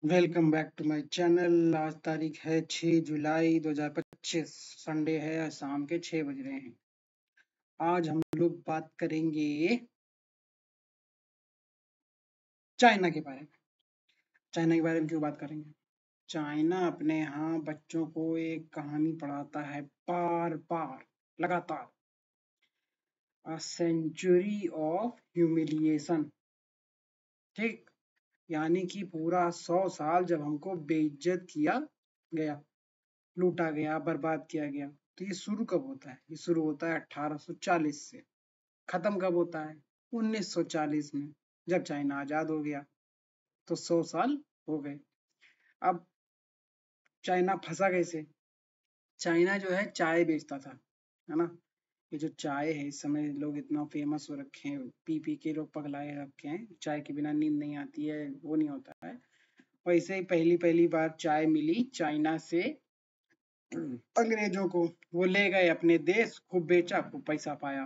Welcome back to my channel. आज तारीख है 6 जुलाई 2025। संडे है, शाम के 6 बज रहे हैं। आज हम लोग बात करेंगे चाइना के बारे में। चाइना के बारे में क्यों बात करेंगे? चाइना अपने यहाँ बच्चों को एक कहानी पढ़ाता है बार बार, लगातार। A century of humiliation. ठीक, यानी कि पूरा 100 साल जब हमको बेइज्जत किया गया, लूटा गया, बर्बाद किया गया। तो ये शुरू कब होता है? ये शुरू होता है 1840 से। खत्म कब होता है? 1940 में, जब चाइना आजाद हो गया। तो 100 साल हो गए। अब चाइना फंसा कैसे? चाइना जो है चाय बेचता था, है ना। ये जो चाय है, इस समय लोग इतना फेमस हो रखे हैं, पी पी के लोग पगलाए रखे हैं। चाय के बिना नींद नहीं आती है, वो नहीं होता है। वैसे ही पहली पहली बार चाय मिली चाइना से अंग्रेजों को। वो ले गए अपने देश, खूब बेचा, खूब पैसा पाया।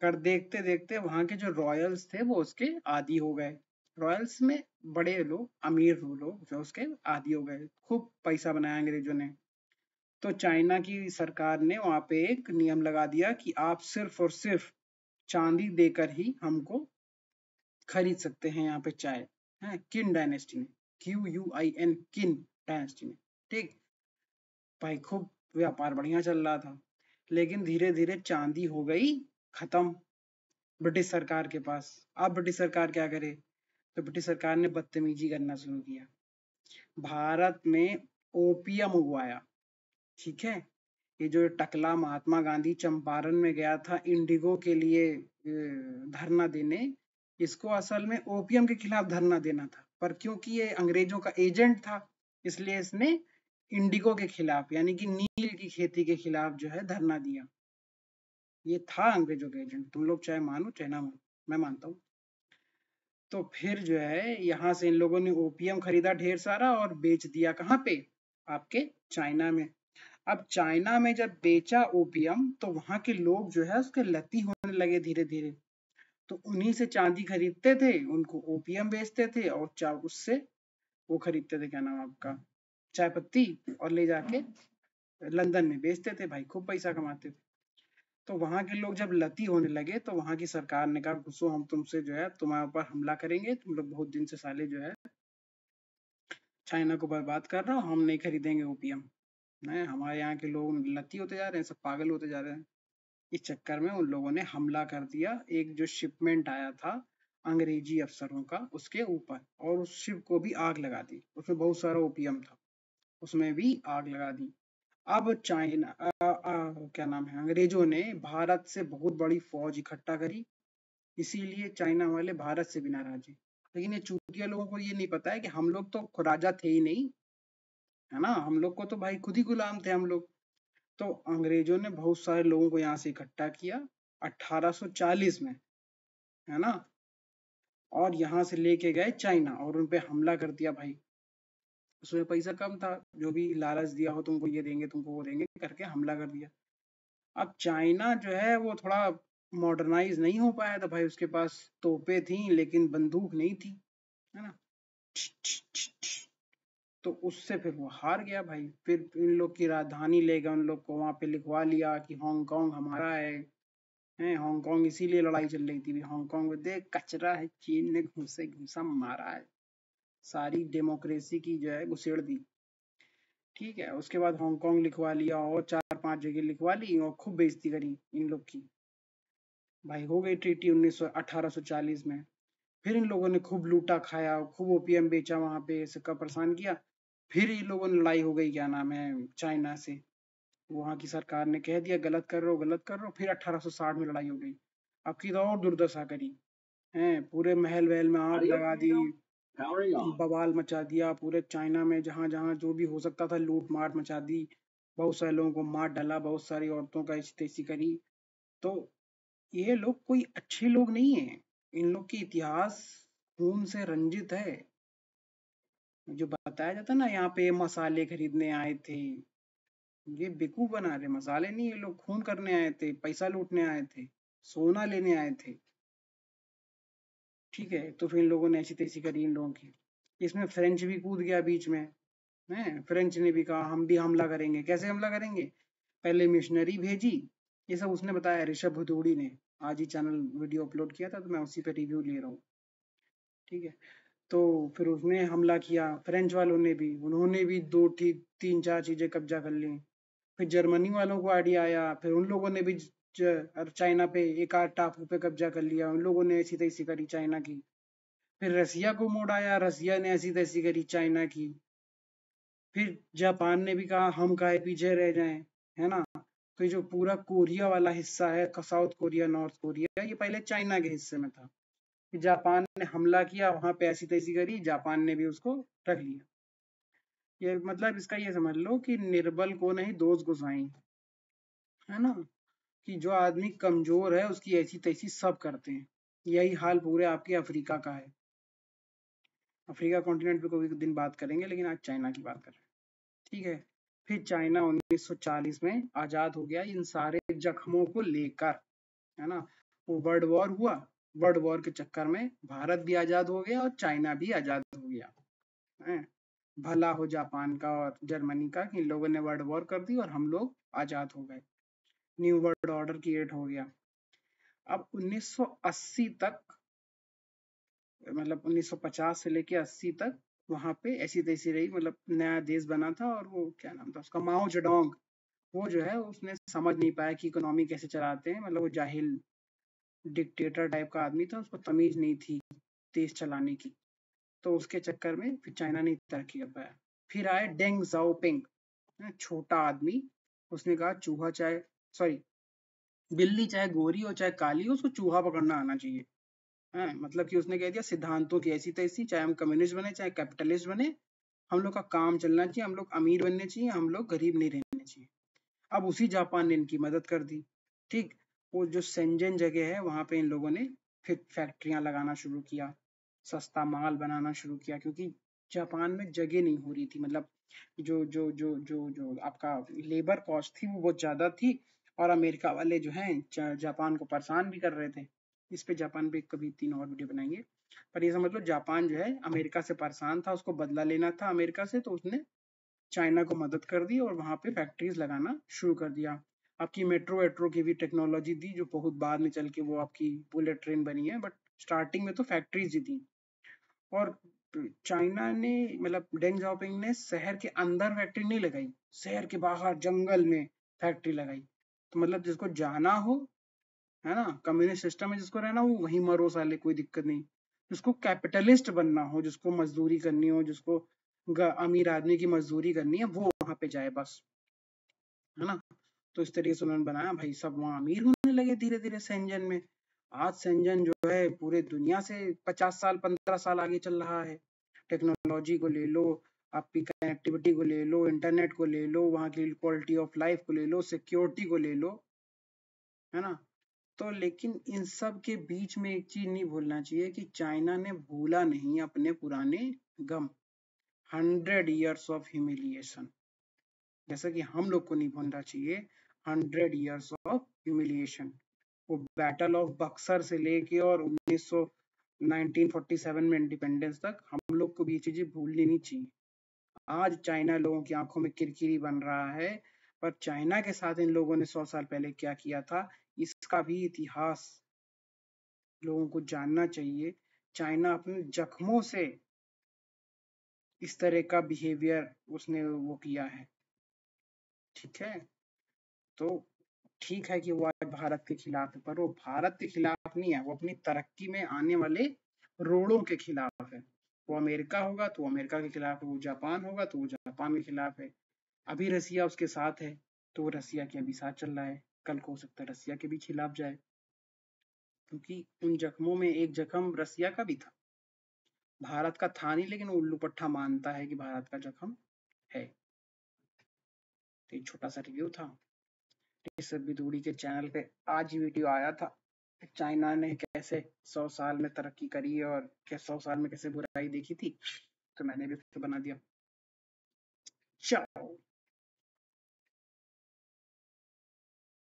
कर देखते देखते वहां के जो रॉयल्स थे वो उसके आदी हो गए। रॉयल्स में बड़े लोग, अमीर लोग जो उसके आदी हो गए। खूब पैसा बनाया अंग्रेजों ने। तो चाइना की सरकार ने वहां पे एक नियम लगा दिया कि आप सिर्फ और सिर्फ चांदी देकर ही हमको खरीद सकते हैं यहाँ पे चाय। है किन डायनेस्टी में, QUIN, किन डायनेस्टी में। ठीक भाई, खूब व्यापार बढ़िया चल रहा था। लेकिन धीरे धीरे चांदी हो गई खत्म ब्रिटिश सरकार के पास। अब ब्रिटिश सरकार क्या करे? तो ब्रिटिश सरकार ने बदतमीजी करना शुरू किया। भारत में ओपियम उगवाया। ठीक है, ये जो टकला महात्मा गांधी चंपारण में गया था इंडिगो के लिए धरना देने, इसको असल में ओपियम के खिलाफ धरना देना था। पर क्योंकि ये अंग्रेजों का एजेंट था, इसलिए इसने इंडिगो के खिलाफ, यानी कि नील की खेती के खिलाफ जो है धरना दिया। ये था अंग्रेजों का एजेंट। तुम लोग चाहे मानो चाहे ना मानो, मैं मानता हूँ। तो फिर जो है यहाँ से इन लोगों ने ओपियम खरीदा ढेर सारा और बेच दिया। कहाँ पे? आपके चाइना में। अब चाइना में जब बेचा ओपियम, तो वहां के लोग जो है उसके लती होने लगे धीरे धीरे। तो उन्हीं से चांदी खरीदते थे, उनको ओपियम बेचते थे, और उससे वो खरीदते थे, क्या नाम आपका, चाय पत्ती, और ले जाके लंदन में बेचते थे। भाई खूब पैसा कमाते थे। तो वहां के लोग जब लती होने लगे, तो वहां की सरकार ने कहा घुसो, हम तुमसे जो है तुम्हारे ऊपर हमला करेंगे। तुम लोग बहुत दिन से साले जो है चाइना को बर्बाद कर रहे हो, हम नहीं खरीदेंगे ओपियम। नहीं, हमारे यहाँ के लोग लती होते जा रहे हैं, सब पागल होते जा रहे हैं। इस चक्कर में उन लोगों ने हमला कर दिया। एक जो शिपमेंट आया था अंग्रेजी अफसरों का, उसके ऊपर, और उस शिप को भी आग लगा दी। उसमें बहुत सारा ओपियम था, उसमें भी आग लगा दी। अब चाइना क्या नाम है, अंग्रेजों ने भारत से बहुत बड़ी फौज इकट्ठा करी। इसीलिए चाइना वाले भारत से भी नाराज हैं। लेकिन ये चूतिया लोगों को ये नहीं पता है कि हम लोग तो खुद राजा थे ही नहीं, है ना। हम लोग को तो भाई खुद ही गुलाम थे हम लोग। तो अंग्रेजों ने बहुत सारे लोगों को यहाँ से इकट्ठा किया 1840 में, है ना। और यहाँ से लेके गए चाइना और उन पे हमला कर दिया भाई। उसमें पैसा कम था, जो भी लालच दिया हो, तुमको ये देंगे, तुमको वो देंगे, करके हमला कर दिया। अब चाइना जो है वो थोड़ा मॉडर्नाइज नहीं हो पाया था भाई। उसके पास तोपें थी लेकिन बंदूक नहीं थी, है ना। तो उससे फिर वो हार गया भाई। फिर इन लोग की राजधानी ले गए, उन लोग को वहां पे लिखवा लिया कि हांगकांग हमारा है हांगकांग। इसीलिए लड़ाई चल रही थी। हांगकांग में देख कचरा है, चीन ने घुसे घुसा मारा है, सारी डेमोक्रेसी की जो है घुसेड़ दी। ठीक है, उसके बाद हांगकांग लिखवा लिया और 4-5 जगह लिखवा ली और खूब बेइज्जती करी इन लोग की। भाई हो गई ट्रीटी 1840 में। फिर इन लोगों ने खूब लूटा खाया, खूब ओपियम बेचा, वहां पे सबका परेशान किया। फिर इन लोगों ने लड़ाई हो गई, क्या नाम है, चाइना से। वहां की सरकार ने कह दिया गलत कर रहे हो, गलत कर रहे हो। फिर 1860 में लड़ाई हो गई। अब की तो और दुर्दशा करी है, पूरे महल वहल में आग लगा दी, बवाल मचा दिया। पूरे चाइना में जहां जहां जो भी हो सकता था लूट मार मचा दी। बहुत सारे लोगों को मार डाला, बहुत सारी औरतों का ऐसी तैसी करी। तो ये लोग कोई अच्छे लोग नहीं है। इन लोग की इतिहास खून से रंजित है। जो बताया जाता ना, यहाँ पे मसाले खरीदने आए थे, ये बेवकूफ बना रहे। मसाले नहीं, ये लोग खून करने आए थे, पैसा लूटने आए थे, सोना लेने आए थे। ठीक है, तो फिर इन लोगों ने ऐसी तैसी करी इन लोगों की। इसमें फ्रेंच भी कूद गया बीच में है। फ्रेंच ने भी कहा हम भी हमला करेंगे। कैसे हमला करेंगे? पहले मिशनरी भेजी। ये सब उसने बताया, ऋषभ भदौड़ी ने। आज ही चैनल वीडियो अपलोड किया था तो मैं उसी पे रिव्यू ले रहा हूँ। ठीक है, तो फिर उसने हमला किया, फ्रेंच वालों ने भी, उन्होंने भी तीन चार चीजें कब्जा कर ली। फिर जर्मनी वालों को आइडिया आया, फिर उन लोगों ने भी चाइना पे एक आध टापू पे कब्जा कर लिया, उन लोगों ने ऐसी तैसी करी चाइना की। फिर रसिया को मोड़ आया, रसिया ने ऐसी तैसी करी चाइना की। फिर जापान ने भी कहा हम काहे पीछे रह जाएं, है ना। तो ये जो पूरा कोरिया वाला हिस्सा है, साउथ कोरिया, नॉर्थ कोरिया, ये पहले चाइना के हिस्से में था। जापान ने हमला किया, वहां पे ऐसी तैसी करी, जापान ने भी उसको रख लिया। ये मतलब इसका ये समझ लो कि निर्बल को नहीं दोष गुसाई, है ना, कि जो आदमी कमजोर है उसकी ऐसी तैसी सब करते हैं। यही हाल पूरे आपके अफ्रीका का है। अफ्रीका कॉन्टिनेंट पे कोई दिन बात करेंगे, लेकिन आज चाइना की बात कर रहे हैं। ठीक है, फिर चाइना 1940 में आजाद हो गया इन सारे जख्मों को लेकर, है ना। वो वर्ल्ड वॉर हुआ, वर्ल्ड वॉर के चक्कर में भारत भी आजाद हो गया और चाइना भी आजाद हो गया है। भला हो जापान का और जर्मनी का कि इन लोगों ने वर्ल्ड वॉर कर दी और हम लोग आजाद हो गए। न्यू वर्ल्ड ऑर्डर क्रिएट हो गया। अब 1980 तक, मतलब 1950 से लेके 80 तक वहां पे ऐसी तैसी रही, मतलब नया देश बना था। और वो क्या नाम था उसका, माओ जेडोंग, वो जो है उसने समझ नहीं पाया कि इकोनॉमी कैसे चलाते हैं। मतलब वो जाहिल डिक्टेटर टाइप का आदमी था, उसको तमीज नहीं थी देश चलाने की। तो उसके चक्कर में फिर चाइना नहीं तरक्की कर पाया। फिर आए डेंग जाओपिंग, छोटा आदमी। उसने कहा चूहा चाहे, सॉरी, बिल्ली चाहे गोरी हो चाहे काली हो, उसको चूहा पकड़ना आना चाहिए। मतलब कि उसने कह दिया सिद्धांतों की ऐसी तैसी, चाहे हम कम्युनिस्ट बने चाहे कैपिटलिस्ट बने, हम लोग का काम चलना चाहिए, हम लोग अमीर बनने चाहिए, हम लोग गरीब नहीं रहने चाहिए। अब उसी जापान ने इनकी मदद कर दी। ठीक, वो जो सेंजन जगह है वहां पे इन लोगों ने फिर फैक्ट्रियां लगाना शुरू किया, सस्ता माल बनाना शुरू किया, क्योंकि जापान में जगह नहीं हो रही थी। मतलब जो जो जो जो जो आपका लेबर कॉस्ट थी वो बहुत ज्यादा थी, और अमेरिका वाले जो हैं जापान को परेशान भी कर रहे थे। इस पे जापान पे कभी 3 और वीडियो बनाएंगे। पर ये समझ लो जापान जो है अमेरिका से परेशान था, उसको बदला लेना था अमेरिका से, तो उसने चाइना को मदद कर दी और वहां पे फैक्ट्रीज लगाना शुरू कर दिया। आपकी मेट्रो वेट्रो की भी टेक्नोलॉजी दी, जो बहुत बाद में चल के वो आपकी बुलेट ट्रेन बनी है, बट स्टार्टिंग में तो फैक्ट्रीज ही थी। और चाइना ने, मतलब डेंग जाओपिंग ने शहर के अंदर फैक्ट्री नहीं लगाई, शहर के बाहर जंगल में फैक्ट्री लगाई। तो मतलब जिसको जाना हो, है ना, कम्युनिस्ट सिस्टम में जिसको रहना हो वहीं मरो साले, कोई दिक्कत नहीं। जिसको कैपिटलिस्ट बनना हो, जिसको मजदूरी करनी हो, जिसको अमीर आदमी की मजदूरी करनी है, वो वहां पे जाए बस, है ना। तो इस तरीके से उन्होंने बनाया, भाई सब वहां अमीर होने लगे धीरे धीरे सेंजन में। आज सेंजन जो है पूरे दुनिया से 50 साल 15 साल आगे चल रहा है। टेक्नोलॉजी को ले लो, आपकी कनेक्टिविटी को ले लो, इंटरनेट को ले लो, वहाँ की क्वालिटी ऑफ लाइफ को ले लो, सिक्योरिटी को ले लो, है ना। तो लेकिन इन सब के बीच में एक चीज नहीं भूलना चाहिए कि चाइना ने भूला नहीं अपने पुराने गम, 100 years ऑफ ह्यूमिलिएशन। जैसा कि हम लोग को नहीं भूलना चाहिए 100 years ऑफ ह्यूमिलिएशन। वो बैटल ऑफ बक्सर से लेके और 1947 में इंडिपेंडेंस तक हम लोग को भी ये चीजें भूलनी नहीं चाहिए। आज चाइना लोगों की आंखों में किरकिरी बन रहा है, पर चाइना के साथ इन लोगों ने 100 साल पहले क्या किया था, इसका भी इतिहास लोगों को जानना चाहिए। चाइना अपने जख्मों से इस तरह का बिहेवियर उसने वो किया है। ठीक है, तो ठीक है कि वो आज भारत के खिलाफ है, पर वो भारत के खिलाफ नहीं है, वो अपनी तरक्की में आने वाले रोड़ों के खिलाफ है। वो अमेरिका होगा तो अमेरिका के खिलाफ है, वो जापान होगा तो वो जापान के खिलाफ है। अभी रसिया उसके साथ है तो वो रसिया के अभी साथ चल रहा है, कल को हो सकता है रसिया के भी खिलाफ जाए, क्योंकि उन जख्मों में एक जख्म रसिया का भी था, भारत का था नहीं, लेकिन वो उल्लू पट्टा मानता है कि भारत का जख्म है। तो एक छोटा सा रिव्यू था इस दूरी के चैनल पे। आज ही वीडियो आया था, चाइना ने कैसे 100 साल में तरक्की करी है और 100 साल में कैसे बुराई देखी थी, तो मैंने भी बना दिया। चलो।